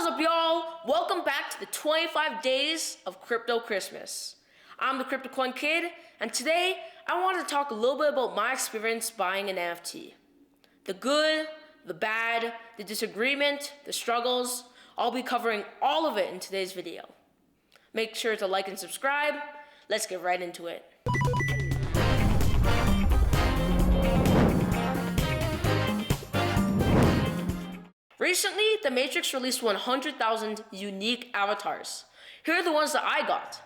What's up, y'all? Welcome back to the 25 days of Crypto Christmas. I'm the Crypto Coin Kid, and today I want to talk a little bit about my experience buying an NFT. The good, the bad, the disagreement, the struggles. I'll be covering all of it in today's video. Make sure to like and subscribe. Let's get right into it. Recently, The Matrix released 100,000 unique avatars. Here are the ones that I got.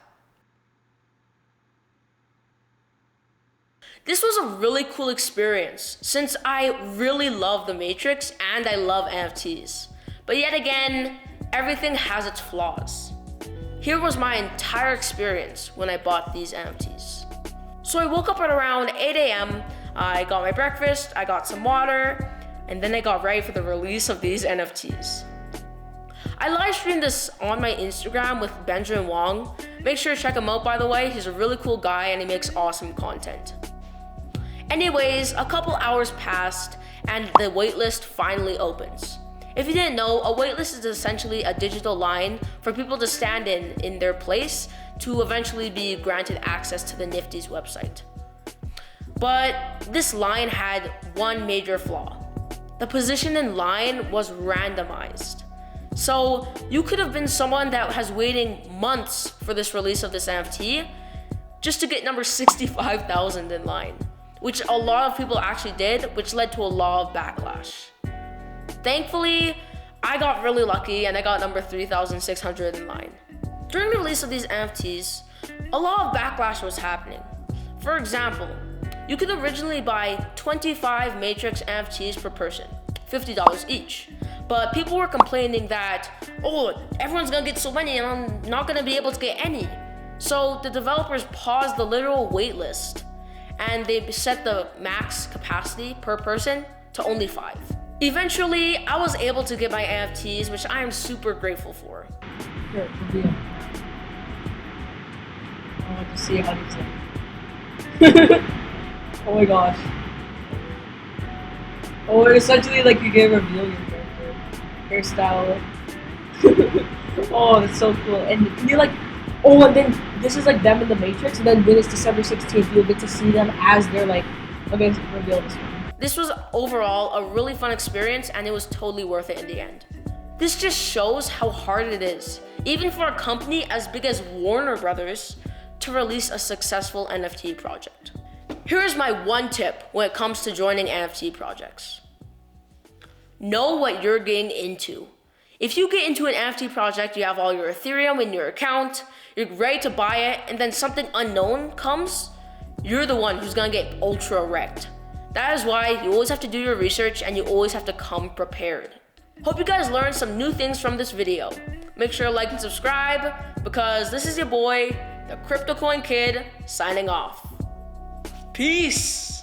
This was a really cool experience since I really love The Matrix and I love NFTs. But yet again, everything has its flaws. Here was my entire experience when I bought these NFTs. So I woke up at around 8 a.m., I got my breakfast, I got some water, and then I got ready for the release of these NFTs. I live streamed this on my Instagram with Benjamin Wong. Make sure to check him out, by the way. He's a really cool guy and he makes awesome content. Anyways, a couple hours passed and the waitlist finally opens. If you didn't know, a waitlist is essentially a digital line for people to stand in their place to eventually be granted access to the Nifty's website. But this line had one major flaw. The position in line was randomized. So you could have been someone that has waiting months for this release of this NFT just to get number 65,000 in line, which a lot of people actually did, which led to a lot of backlash. Thankfully, I got really lucky and I got number 3,600 in line. During the release of these NFTs, a lot of backlash was happening. For example, you could originally buy 25 Matrix NFTs per person, $50 each. But people were complaining that, everyone's gonna get so many and I'm not gonna be able to get any. So the developers paused the literal waitlist and they set the max capacity per person to only 5. Eventually, I was able to get my NFTs, which I am super grateful for. Here, reveal. I want to see how these look. Oh my gosh. Oh, essentially like you gave reveal your character. Hairstyle. Oh, that's so cool. And you're like, and then this is like them in the Matrix, and then when it's December 16th, you'll get to see them as they're like, okay, reveal this one. This was overall a really fun experience and it was totally worth it in the end. This just shows how hard it is, even for a company as big as Warner Brothers, to release a successful NFT project. Here is my one tip when it comes to joining NFT projects. Know what you're getting into. If you get into an NFT project, you have all your Ethereum in your account, you're ready to buy it, and then something unknown comes, you're the one who's gonna get ultra wrecked. That is why you always have to do your research and you always have to come prepared. Hope you guys learned some new things from this video. Make sure to like and subscribe because this is your boy, the Crypto Coin Kid, signing off. Peace!